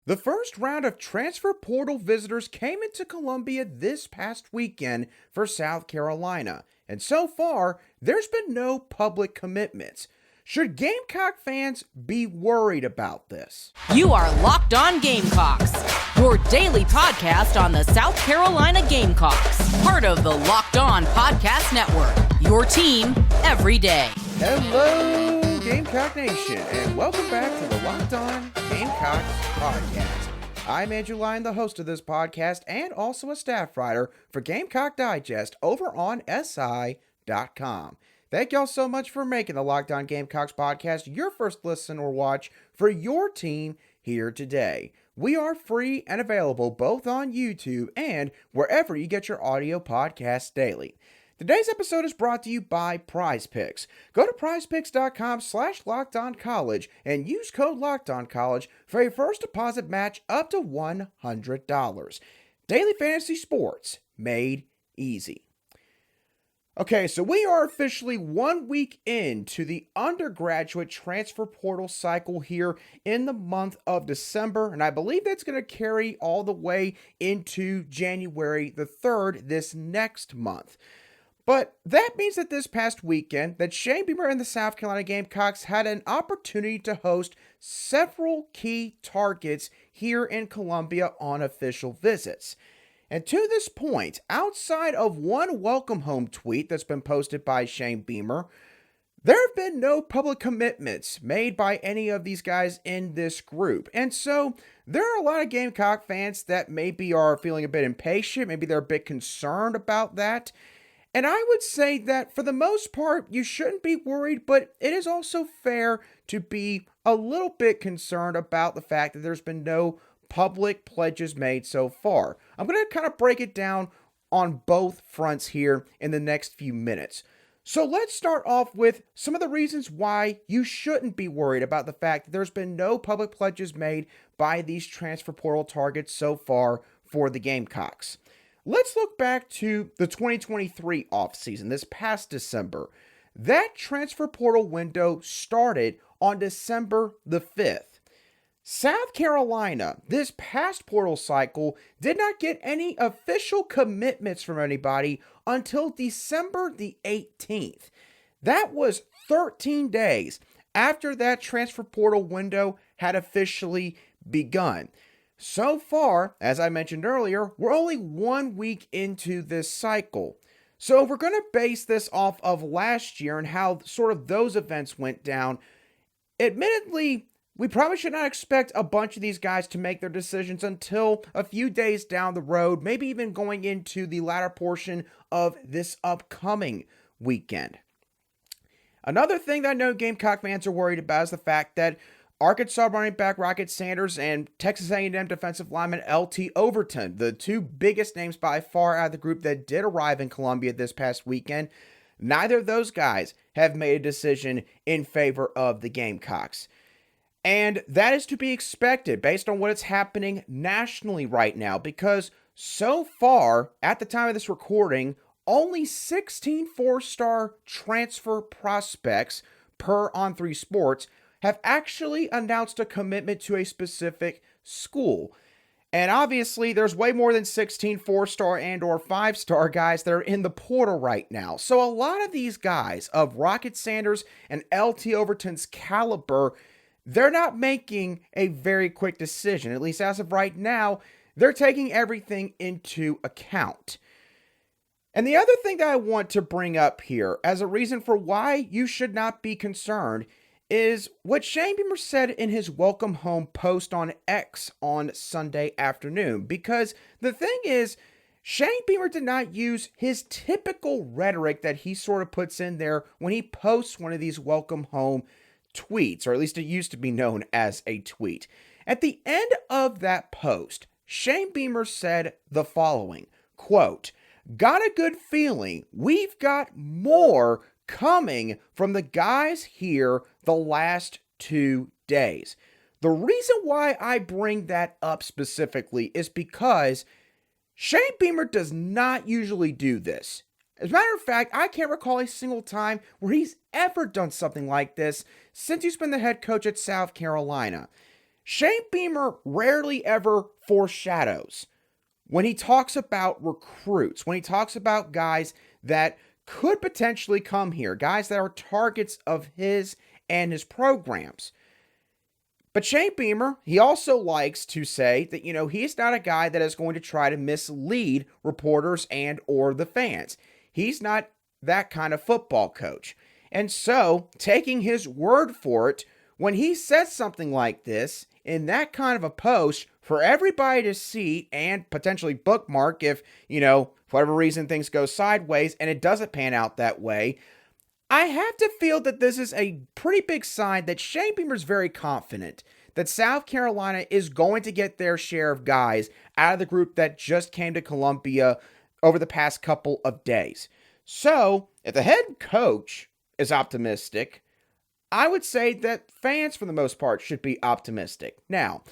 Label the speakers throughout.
Speaker 1: The first round of transfer portal visitors came into Columbia this past weekend for South Carolina, and so far, there's been no public commitments. Should Gamecock fans be worried about this?
Speaker 2: You are Locked On Gamecocks, your daily podcast on the South Carolina Gamecocks, part of the Locked On Podcast Network, your team every day.
Speaker 1: Hello, Gamecock Nation, and welcome back to the Locked On Gamecocks podcast. I'm Andrew Lyon, the host of this podcast, and also a staff writer for Gamecock Digest over on SI.com. Thank y'all so much for making the Locked On Gamecocks podcast your first listen or watch for your team here today. We are free and available both on YouTube and wherever you get your audio podcasts daily. Today's episode is brought to you by Prize Picks. Go to prizepicks.com/LockedOnCollege and use code LockedOnCollege for a first deposit match up to $100. Daily fantasy sports made easy. Okay, so we are officially 1 week into the undergraduate transfer portal cycle here in the month of December, and I believe that's going to carry all the way into January the 3rd this next month. But that means that this past weekend, that Shane Beamer and the South Carolina Gamecocks had an opportunity to host several key targets here in Columbia on official visits. And to this point, outside of one welcome home tweet that's been posted by Shane Beamer, there have been no public commitments made by any of these guys in this group. And so there are a lot of Gamecock fans that maybe are feeling a bit impatient, maybe they're a bit concerned about that. And I would say that for the most part, you shouldn't be worried, but it is also fair to be a little bit concerned about the fact that there's been no public pledges made so far. I'm going to kind of break it down on both fronts here in the next few minutes. So let's start off with some of the reasons why you shouldn't be worried about the fact that there's been no public pledges made by these transfer portal targets so far for the Gamecocks. Let's look back to the 2023 offseason, this past December. That transfer portal window started on December the 5th. South Carolina, this past portal cycle, did not get any official commitments from anybody until December the 18th. That was 13 days after that transfer portal window had officially begun. So far, as I mentioned earlier, we're only 1 week into this cycle. So if we're going to base this off of last year and how sort of those events went down, admittedly, we probably should not expect a bunch of these guys to make their decisions until a few days down the road, maybe even going into the latter portion of this upcoming weekend. Another thing that I know Gamecock fans are worried about is the fact that Arkansas running back Rocket Sanders and Texas A&M defensive lineman LT Overton, the two biggest names by far out of the group that did arrive in Columbia this past weekend, neither of those guys have made a decision in favor of the Gamecocks. And that is to be expected based on what is happening nationally right now, because so far, at the time of this recording, only 16 four-star transfer prospects per On3 Sports have actually announced a commitment to a specific school. And obviously, there's way more than 16 four-star and or five-star guys that are in the portal right now. So a lot of these guys of Rocket Sanders and LT Overton's caliber, they're not making a very quick decision. At least as of right now, they're taking everything into account. And the other thing that I want to bring up here as a reason for why you should not be concerned is what Shane Beamer said in his welcome home post on X on Sunday afternoon. Because the thing is, Shane Beamer did not use his typical rhetoric that he sort of puts in there when he posts one of these welcome home tweets, or at least it used to be known as a tweet. At the end of that post, Shane Beamer said the following, quote, "Got a good feeling we've got more coming from the guys here the last 2 days." The reason why I bring that up specifically is because Shane Beamer does not usually do this. As a matter of fact, I can't recall a single time where he's ever done something like this since he's been the head coach at South Carolina. Shane Beamer rarely ever foreshadows when he talks about recruits, when he talks about guys that could potentially come here, guys that are targets of his and his programs. But Shane Beamer, he also likes to say that, he's not a guy that is going to try to mislead reporters and or the fans. He's not that kind of football coach. And so, taking his word for it, when he says something like this in that kind of a post for everybody to see and potentially bookmark if, for whatever reason things go sideways and it doesn't pan out that way, I have to feel that this is a pretty big sign that Shane Beamer's very confident that South Carolina is going to get their share of guys out of the group that just came to Columbia over the past couple of days. So, if the head coach is optimistic, I would say that fans, for the most part, should be optimistic. Now,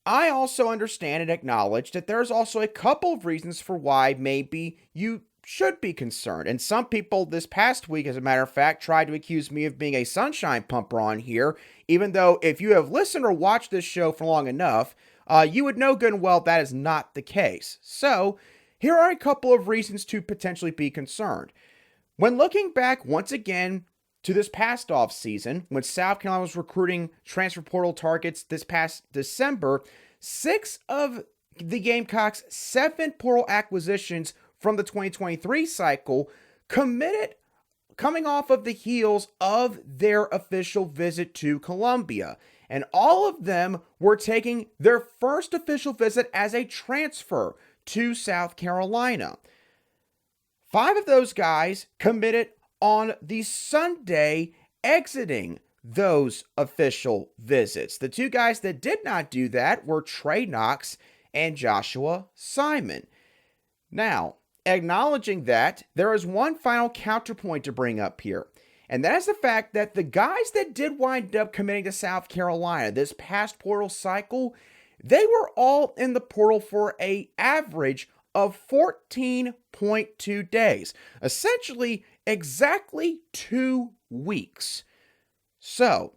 Speaker 1: I also understand and acknowledge that there's also a couple of reasons for why maybe you should be concerned. And some people this past week, as a matter of fact, tried to accuse me of being a sunshine pumper on here, even though if you have listened or watched this show for long enough, you would know good and well that is not the case. So, here are a couple of reasons to potentially be concerned. When looking back once again to this past offseason, when South Carolina was recruiting transfer portal targets this past December, 6 of the Gamecocks' 7 portal acquisitions from the 2023 cycle committed coming off of the heels of their official visit to Columbia. And all of them were taking their first official visit as a transfer to South Carolina. 5 of those guys committed on the Sunday exiting those official visits. The 2 guys that did not do that were Trey Knox and Joshua Simon. Now, acknowledging that, there is one final counterpoint to bring up here, and that is the fact that the guys that did wind up committing to South Carolina this past portal cycle, they were all in the portal for an average of 14.2 days, essentially exactly 2 weeks. So,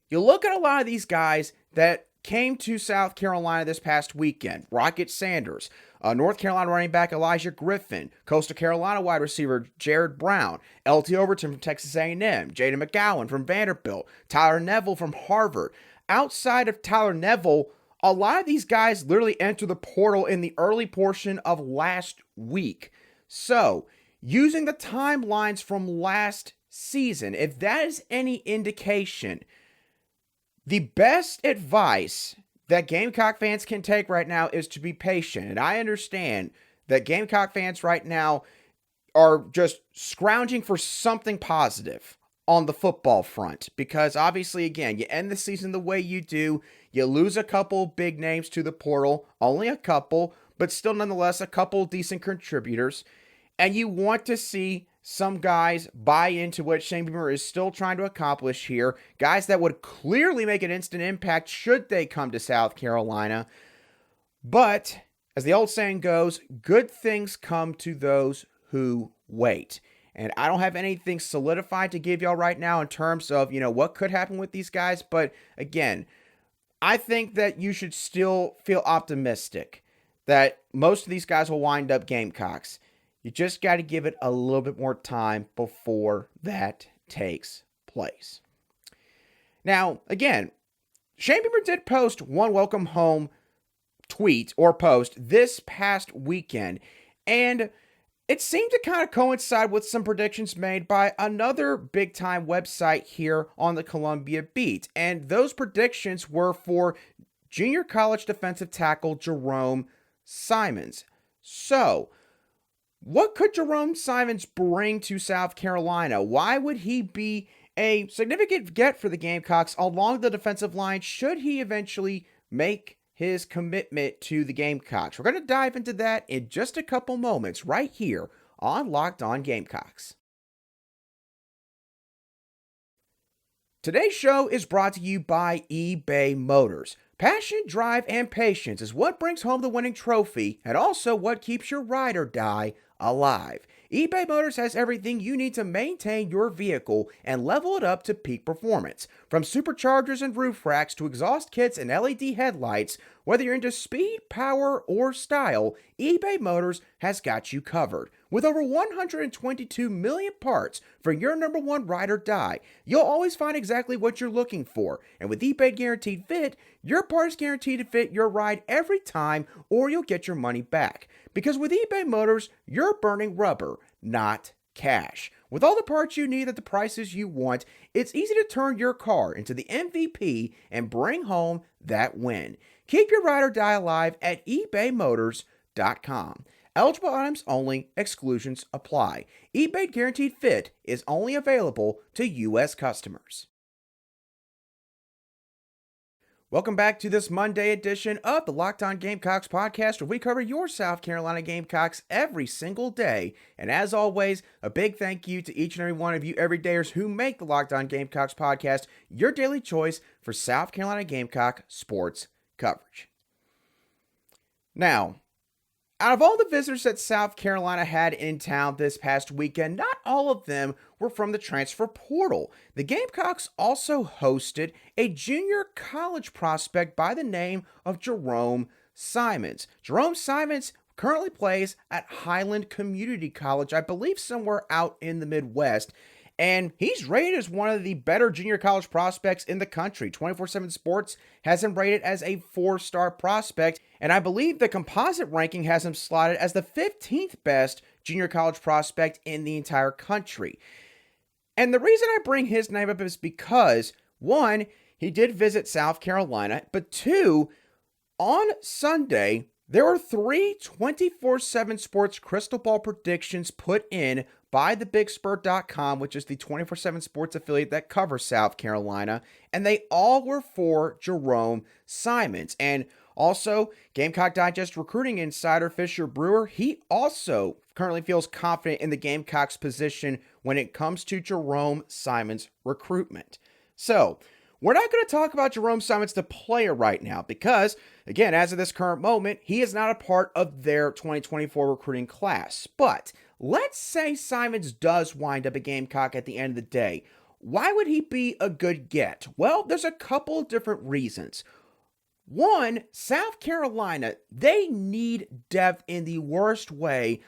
Speaker 1: you look at a lot of these guys that came to South Carolina this past weekend. Rocket Sanders, North Carolina running back Elijah Griffin, Coastal Carolina wide receiver Jared Brown, LT Overton from Texas A&M, Jaden McGowan from Vanderbilt, Tyler Neville from Harvard. Outside of Tyler Neville, a lot of these guys literally enter the portal in the early portion of last week. So, using the timelines from last season, if that is any indication, the best advice that Gamecock fans can take right now is to be patient. And I understand that Gamecock fans right now are just scrounging for something positive on the football front. Because obviously, again, you end the season the way you do. You lose a couple big names to the portal. Only a couple, but still nonetheless a couple decent contributors. And you want to see some guys buy into what Shane Beamer is still trying to accomplish here. Guys that would clearly make an instant impact should they come to South Carolina. But, as the old saying goes, good things come to those who wait. And I don't have anything solidified to give y'all right now in terms of, what could happen with these guys. But, again, I think that you should still feel optimistic that most of these guys will wind up Gamecocks. You just got to give it a little bit more time before that takes place. Now, again, Shane Beamer did post one welcome home tweet or post this past weekend, and it seemed to kind of coincide with some predictions made by another big-time website here on the Columbia beat, and those predictions were for junior college defensive tackle Jerome Simmons. So, what could Jerome Simmons bring to South Carolina? Why would he be a significant get for the Gamecocks along the defensive line should he eventually make his commitment to the Gamecocks? We're going to dive into that in just a couple moments right here on Locked On Gamecocks. Today's show is brought to you by eBay Motors. Passion, drive, and patience is what brings home the winning trophy and also what keeps your ride or die alive. eBay Motors has everything you need to maintain your vehicle and level it up to peak performance. From superchargers and roof racks to exhaust kits and LED headlights, whether you're into speed, power, or style, eBay Motors has got you covered. With over 122 million parts for your number one ride or die, you'll always find exactly what you're looking for. And with eBay Guaranteed Fit, your part is guaranteed to fit your ride every time, or you'll get your money back. Because with eBay Motors, you're burning rubber, not cash. With all the parts you need at the prices you want, it's easy to turn your car into the MVP and bring home that win. Keep your ride or die alive at ebaymotors.com. Eligible items only, exclusions apply. eBay Guaranteed Fit is only available to U.S. customers. Welcome back to this Monday edition of the Locked On Gamecocks podcast, where we cover your South Carolina Gamecocks every single day. And as always, a big thank you to each and every one of you everydayers who make the Locked On Gamecocks podcast your daily choice for South Carolina Gamecock sports coverage. Now, out of all the visitors that South Carolina had in town this past weekend, not all of them were from the transfer portal. The Gamecocks also hosted a junior college prospect by the name of Jerome Simmons. Jerome Simmons currently plays at Highland Community College, I believe somewhere out in the Midwest. And he's rated as one of the better junior college prospects in the country. 24/7 Sports has him rated as a 4-star prospect. And I believe the composite ranking has him slotted as the 15th best junior college prospect in the entire country. And the reason I bring his name up is because, one, he did visit South Carolina, but two, on Sunday, there were 3 24/7 Sports crystal ball predictions put in by thebigspur.com, which is the 24/7 Sports affiliate that covers South Carolina, and they all were for Jerome Simmons. And also, Gamecock Digest recruiting insider Fisher Brewer, he also currently feels confident in the Gamecocks' position when it comes to Jerome Simmons' recruitment. So, we're not going to talk about Jerome Simmons, the player, right now because, again, as of this current moment, he is not a part of their 2024 recruiting class. But let's say Simmons does wind up a Gamecock at the end of the day. Why would he be a good get? Well, there's a couple of different reasons. One, South Carolina, they need depth in the worst way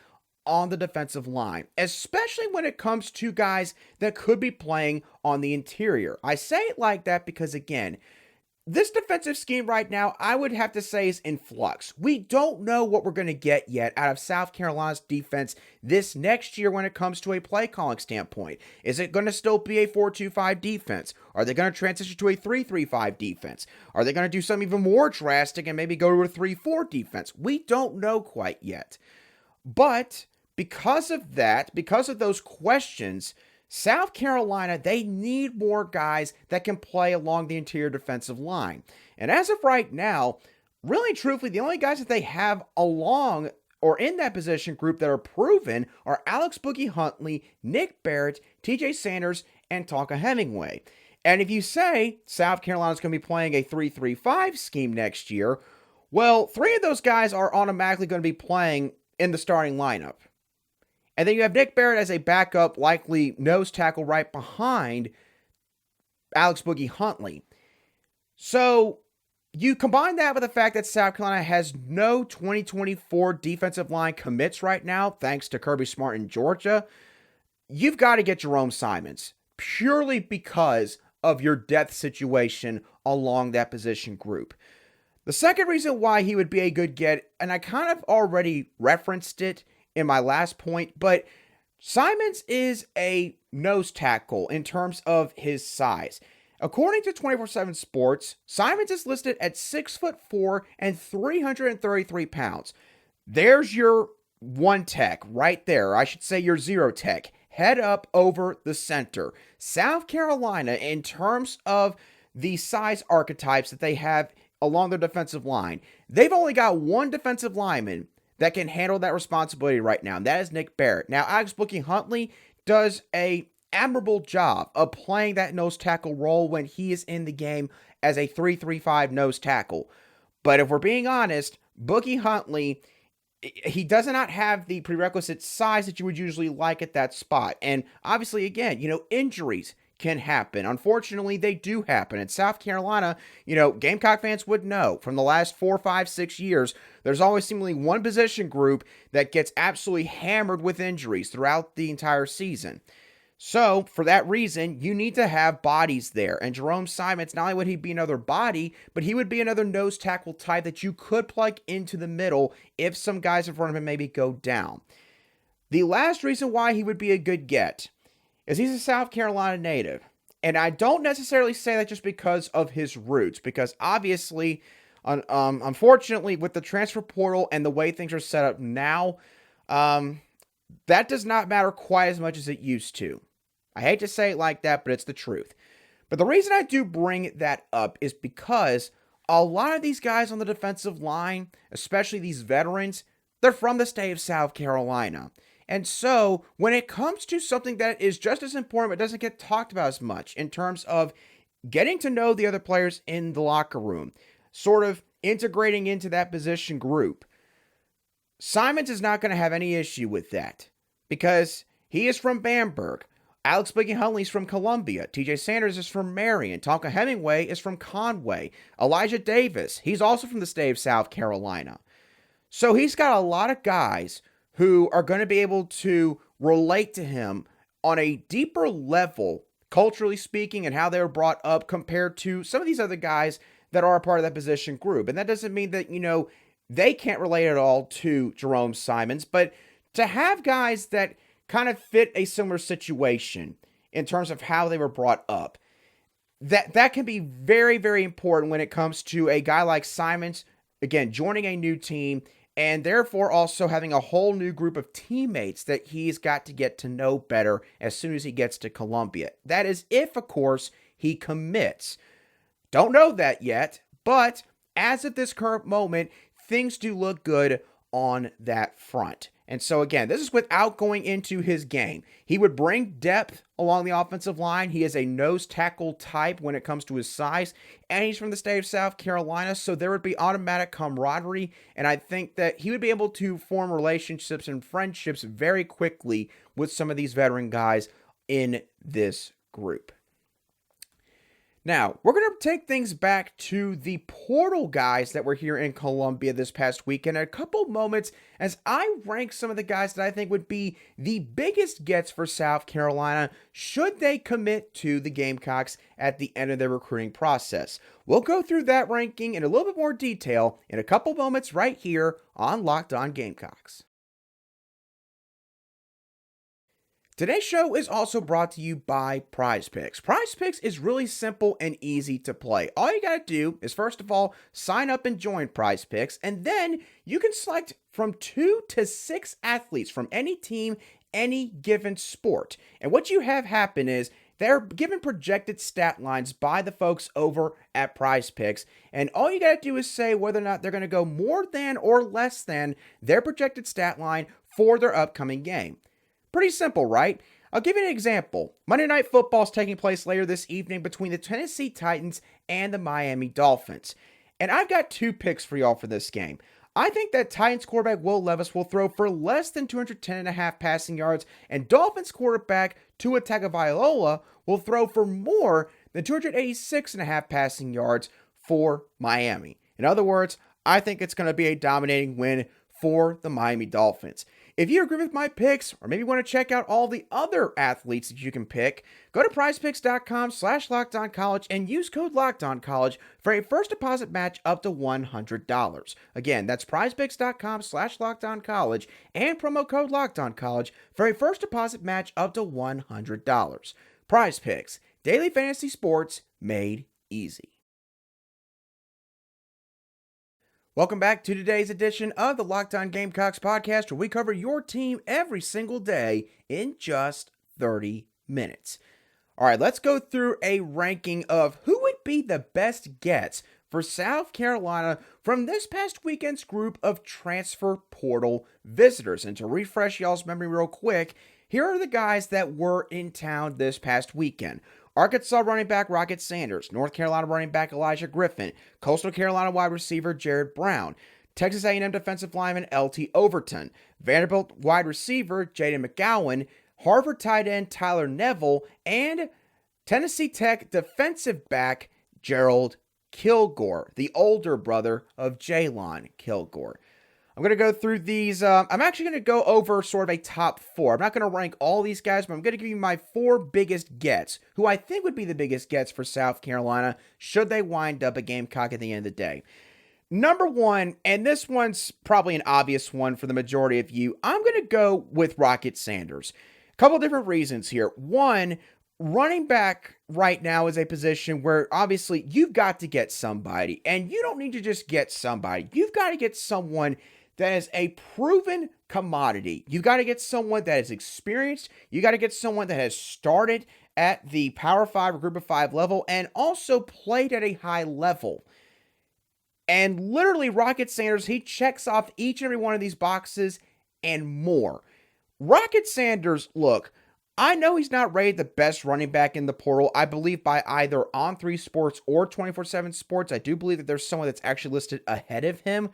Speaker 1: on the defensive line, especially when it comes to guys that could be playing on the interior. I say it like that because, again, this defensive scheme right now, I would have to say, is in flux. We don't know what we're going to get yet out of South Carolina's defense this next year when it comes to a play calling standpoint. Is it going to still be a 4-2-5 defense? Are they going to transition to a 3-3-5 defense? Are they going to do something even more drastic and maybe go to a 3-4 defense? We don't know quite yet. But because of that, because of those questions, South Carolina, they need more guys that can play along the interior defensive line. And as of right now, really truthfully, the only guys that they have along or in that position group that are proven are Alex Boogie Huntley, Nick Barrett, TJ Sanders, and Tonka Hemingway. And if you say South Carolina's going to be playing a 3-3-5 scheme next year, well, 3 of those guys are automatically going to be playing in the starting lineup. And then you have Nick Barrett as a backup, likely nose tackle right behind Alex Boogie Huntley. So you combine that with the fact that South Carolina has no 2024 defensive line commits right now, thanks to Kirby Smart in Georgia. You've got to get Jerome Simmons purely because of your depth situation along that position group. The second reason why he would be a good get, and I kind of already referenced it in my last point, but Simmons is a nose tackle in terms of his size. According to 24/7 Sports, Simmons is listed at 6'4" and 333 pounds. There's your one tech right there. I should say your zero tech. Head up over the center. South Carolina, in terms of the size archetypes that they have along their defensive line, they've only got one defensive lineman that can handle that responsibility right now, and that is Nick Barrett. Now, Alex Boogie Huntley does a admirable job of playing that nose tackle role when he is in the game as a 3-3-5 nose tackle. But if we're being honest, Boogie Huntley he does not have the prerequisite size that you would usually like at that spot. And obviously, again, injuries can happen. Unfortunately, they do happen. In South Carolina, Gamecock fans would know from the last 4, 5, 6 years, there's always seemingly one position group that gets absolutely hammered with injuries throughout the entire season. So, for that reason, you need to have bodies there. And Jerome Simmons, not only would he be another body, but he would be another nose tackle type that you could plug into the middle if some guys in front of him maybe go down. The last reason why he would be a good get is he's a South Carolina native. And I don't necessarily say that just because of his roots, because obviously, unfortunately, with the transfer portal and the way things are set up now, that does not matter quite as much as it used to. I hate to say it like that, but it's the truth. But the reason I do bring that up is because a lot of these guys on the defensive line, especially these veterans, they're from the state of South Carolina. And so when it comes to something that is just as important but doesn't get talked about as much in terms of getting to know the other players in the locker room, sort of integrating into that position group, Simmons is not going to have any issue with that because he is from Bamberg. Alex Biggie Huntley's from Columbia. TJ Sanders is from Marion. Tonka Hemingway is from Conway. Elijah Davis, he's also from the state of South Carolina. So he's got a lot of guys who are going to be able to relate to him on a deeper level, culturally speaking, and how they were brought up compared to some of these other guys that are a part of that position group. And that doesn't mean that, they can't relate at all to Jerome Simmons, but to have guys that kind of fit a similar situation in terms of how they were brought up, that can be very, very important when it comes to a guy like Simmons, again, joining a new team, and therefore also having a whole new group of teammates that he's got to get to know better as soon as he gets to Columbia. That is if, of course, he commits. Don't know that yet, but as of this current moment, things do look good on that front. And so again, this is without going into his game. He would bring depth along the offensive line. He is a nose tackle type when it comes to his size, and he's from the state of South Carolina, so there would be automatic camaraderie, and I think that he would be able to form relationships and friendships very quickly with some of these veteran guys in this group. Now, we're going to take things back to the portal guys that were here in Columbia this past week in a couple moments as I rank some of the guys that I think would be the biggest gets for South Carolina should they commit to the Gamecocks at the end of their recruiting process. We'll go through that ranking in a little bit more detail in a couple moments right here on Locked On Gamecocks. Today's show is also brought to you by Prize Picks. Prize Picks is really simple and easy to play. All you gotta do is, first of all, sign up and join Prize Picks, and then you can select from 2 to 6 athletes from any team, any given sport. And what you have happen is they're given projected stat lines by the folks over at Prize Picks, and all you gotta do is say whether or not they're gonna go more than or less than their projected stat line for their upcoming game. Pretty simple, right? I'll give you an example. Monday Night Football is taking place later this evening between the Tennessee Titans and the Miami Dolphins. And I've got 2 picks for y'all for this game. I think that Titans quarterback Will Levis will throw for less than 210.5 passing yards, and Dolphins quarterback Tua Tagovailoa will throw for more than 286.5 passing yards for Miami. In other words, I think it's going to be a dominating win for the Miami Dolphins. If you agree with my picks, or maybe want to check out all the other athletes that you can pick, go to prizepicks.com/LockedOnCollege and use code LockedOnCollege for a first deposit match up to $100. Again, that's prizepicks.com/LockedOnCollege and promo code LockedOnCollege for a first deposit match up to $100. Prize Picks, daily fantasy sports made easy. Welcome back to today's edition of the Locked On Gamecocks podcast, where we cover your team every single day in just 30 minutes. All right, let's go through a ranking of who would be the best gets for South Carolina from this past weekend's group of transfer portal visitors. And to refresh y'all's memory real quick, here are the guys that were in town this past weekend. Arkansas running back Rocket Sanders, North Carolina running back Elijah Griffin, Coastal Carolina wide receiver Jared Brown, Texas A&M defensive lineman LT Overton, Vanderbilt wide receiver Jaden McGowan, Harvard tight end Tyler Neville, and Tennessee Tech defensive back Gerald Kilgore, the older brother of Jalon Kilgore. I'm going to go through these. I'm actually going to go over sort of a top 4. I'm not going to rank all these guys, but I'm going to give you my 4 biggest gets, who I think would be the biggest gets for South Carolina should they wind up a Gamecock at the end of the day. Number 1, and this one's probably an obvious one for the majority of you, I'm going to go with Rocket Sanders. A couple different reasons here. One, running back right now is a position where obviously you've got to get somebody, and you don't need to just get somebody. You've got to get someone that is a proven commodity. You've got to get someone that is experienced. You got to get someone that has started at the Power 5 or Group of 5 level and also played at a high level. And literally, Rocket Sanders, he checks off each and every one of these boxes and more. Rocket Sanders, look, I know he's not rated the best running back in the portal. I believe by either On3 Sports or 24/7 Sports. I do believe that there's someone that's actually listed ahead of him.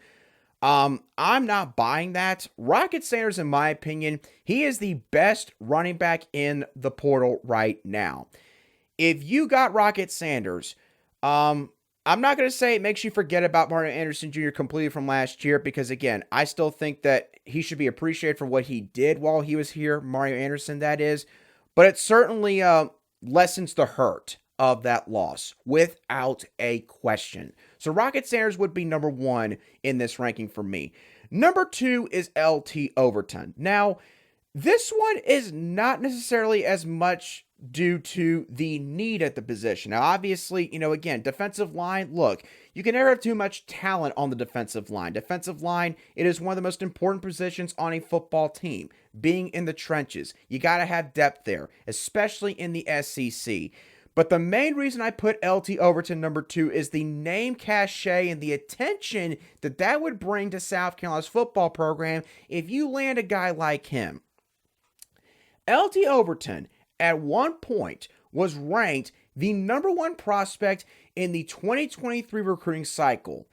Speaker 1: I'm not buying that. Rocket Sanders, in my opinion, he is the best running back in the portal right now. If you got Rocket Sanders, I'm not going to say it makes you forget about Mario Anderson Jr. completely from last year, because again, I still think that he should be appreciated for what he did while he was here, Mario Anderson, that is, but it certainly lessens the hurt of that loss, without a question. So Rocket Sanders would be number 1 in this ranking for me. Number 2 is LT Overton. Now, this one is not necessarily as much due to the need at the position. Now, obviously, again, defensive line, look, you can never have too much talent on the defensive line. Defensive line, it is one of the most important positions on a football team, being in the trenches. You got to have depth there, especially in the SEC. But the main reason I put LT Overton number 2 is the name cachet and the attention that would bring to South Carolina's football program if you land a guy like him. LT Overton, at one point, was ranked the number 1 prospect in the 2023 recruiting cycle.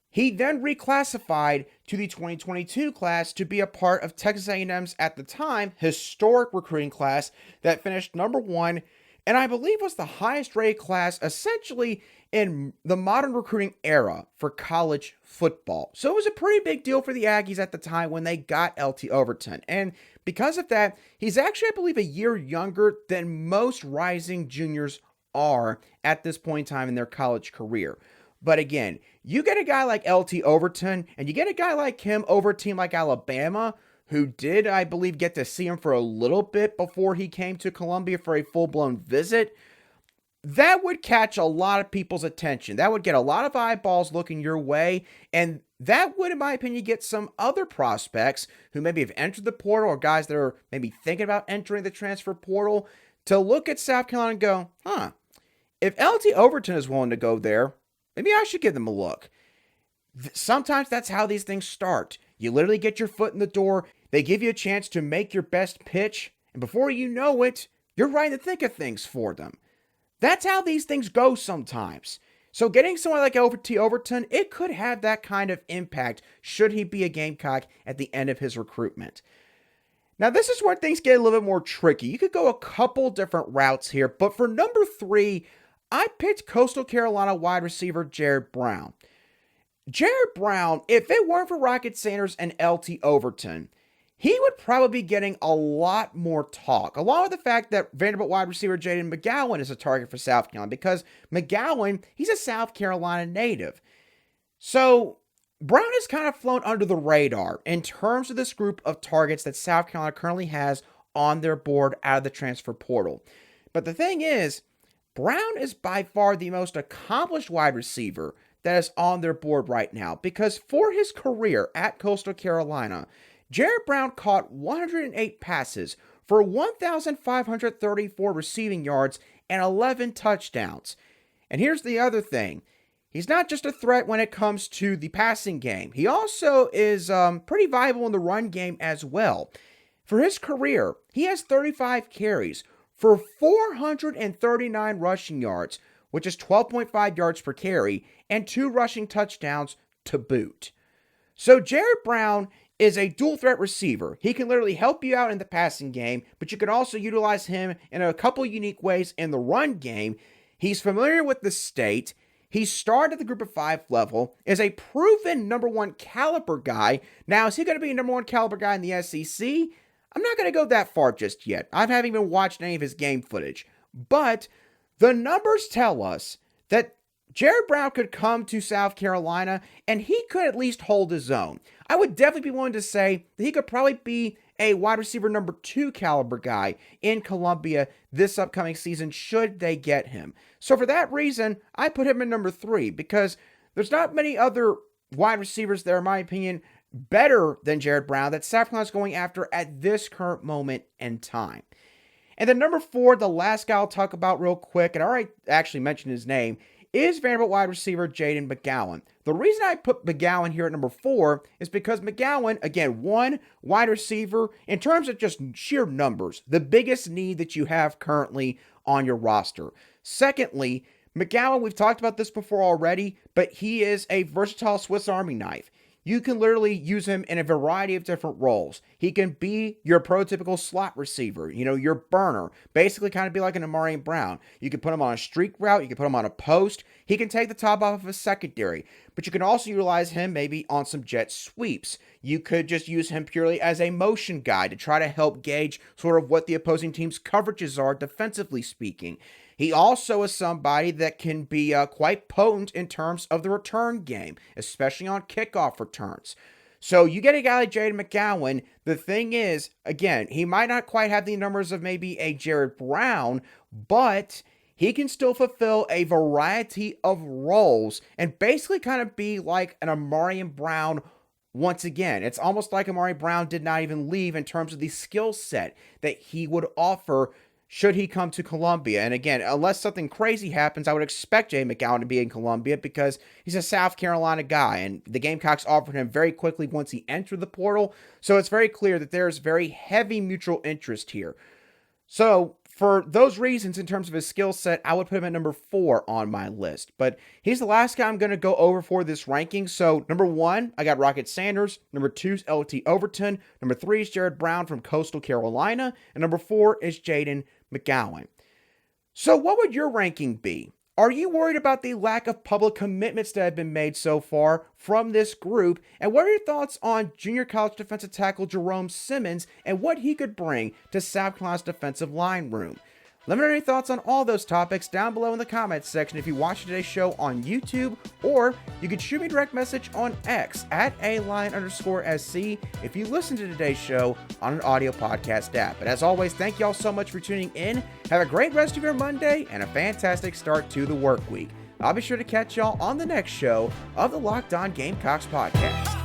Speaker 1: He then reclassified to the 2022 class to be a part of Texas A&M's, at the time, historic recruiting class that finished number 1, and I believe was the highest rated class essentially in the modern recruiting era for college football. So it was a pretty big deal for the Aggies at the time when they got LT Overton. And because of that, he's actually, I believe, a year younger than most rising juniors are at this point in time in their college career. But again, you get a guy like LT Overton, and you get a guy like him over a team like Alabama, who did, I believe, get to see him for a little bit before he came to Columbia for a full-blown visit. That would catch a lot of people's attention. That would get a lot of eyeballs looking your way, and that would, in my opinion, get some other prospects who maybe have entered the portal or guys that are maybe thinking about entering the transfer portal to look at South Carolina and go, if LT Overton is willing to go there, maybe I should give them a look. Sometimes that's how these things start. You literally get your foot in the door, they give you a chance to make your best pitch, and before you know it, you're right in the thick of things for them. That's how these things go sometimes. So getting someone like LT Overton, it could have that kind of impact should he be a Gamecock at the end of his recruitment. Now, this is where things get a little bit more tricky. You could go a couple different routes here, but for number 3, I picked Coastal Carolina wide receiver Jared Brown. Jared Brown, if it weren't for Rocket Sanders and LT Overton, he would probably be getting a lot more talk, along with the fact that Vanderbilt wide receiver Jaden McGowan is a target for South Carolina, because McGowan, he's a South Carolina native. So Brown has kind of flown under the radar in terms of this group of targets that South Carolina currently has on their board out of the transfer portal. But the thing is, Brown is by far the most accomplished wide receiver that is on their board right now, because for his career at Coastal Carolina, Jared Brown caught 108 passes for 1,534 receiving yards and 11 touchdowns. And here's the other thing. He's not just a threat when it comes to the passing game. He also is pretty viable in the run game as well. For his career, he has 35 carries for 439 rushing yards, which is 12.5 yards per carry, and 2 rushing touchdowns to boot. So Jared Brown is a dual threat receiver. He can literally help you out in the passing game, but you can also utilize him in a couple unique ways in the run game. He's familiar with the state. He started at the group of 5 level, is a proven number 1 caliber guy. Now, is he going to be a number 1 caliber guy in the SEC? I'm not going to go that far just yet. I haven't even watched any of his game footage. But the numbers tell us that Jared Brown could come to South Carolina and he could at least hold his own. I would definitely be willing to say that he could probably be a wide receiver number 2 caliber guy in Columbia this upcoming season should they get him. So for that reason, I put him in number 3 because there's not many other wide receivers that are, in my opinion, better than Jared Brown that South Carolina's going after at this current moment in time. And then number 4, the last guy I'll talk about real quick, and I already actually mentioned his name, is Vanderbilt wide receiver Jaden McGowan. The reason I put McGowan here at number 4 is because McGowan, again, 1 wide receiver, in terms of just sheer numbers, the biggest need that you have currently on your roster. Secondly, McGowan, we've talked about this before already, but he is a versatile Swiss Army knife. You can literally use him in a variety of different roles. He can be your prototypical slot receiver, your burner. Basically kind of be like an Amari Brown. You can put him on a streak route. You can put him on a post. He can take the top off of a secondary. But you can also utilize him maybe on some jet sweeps. You could just use him purely as a motion guy to try to help gauge sort of what the opposing team's coverages are defensively speaking. He also is somebody that can be quite potent in terms of the return game, especially on kickoff returns. So you get a guy like Jaden McGowan. The thing is, again, he might not quite have the numbers of maybe a Jared Brown, but he can still fulfill a variety of roles and basically kind of be like an Amari Brown once again. It's almost like Amari Brown did not even leave in terms of the skill set that he would offer should he come to Columbia. And again, unless something crazy happens, I would expect Jay McGowan to be in Columbia because he's a South Carolina guy, and the Gamecocks offered him very quickly once he entered the portal. So it's very clear that there's very heavy mutual interest here. So for those reasons, in terms of his skill set, I would put him at number 4 on my list. But he's the last guy I'm going to go over for this ranking. So number 1, I got Rocket Sanders. Number 2 is LT Overton. Number 3 is Jared Brown from Coastal Carolina. And number 4 is Jaden McGowan. So what would your ranking be? Are you worried about the lack of public commitments that have been made so far from this group? And what are your thoughts on junior college defensive tackle Jerome Simmons and what he could bring to South Carolina's defensive line room? Let me know your thoughts on all those topics down below in the comments section if you watch today's show on YouTube, or you can shoot me a direct message on X at @aline_SC if you listen to today's show on an audio podcast app. But as always, thank you all so much for tuning in. Have a great rest of your Monday and a fantastic start to the work week. I'll be sure to catch y'all on the next show of the Locked On Gamecocks podcast.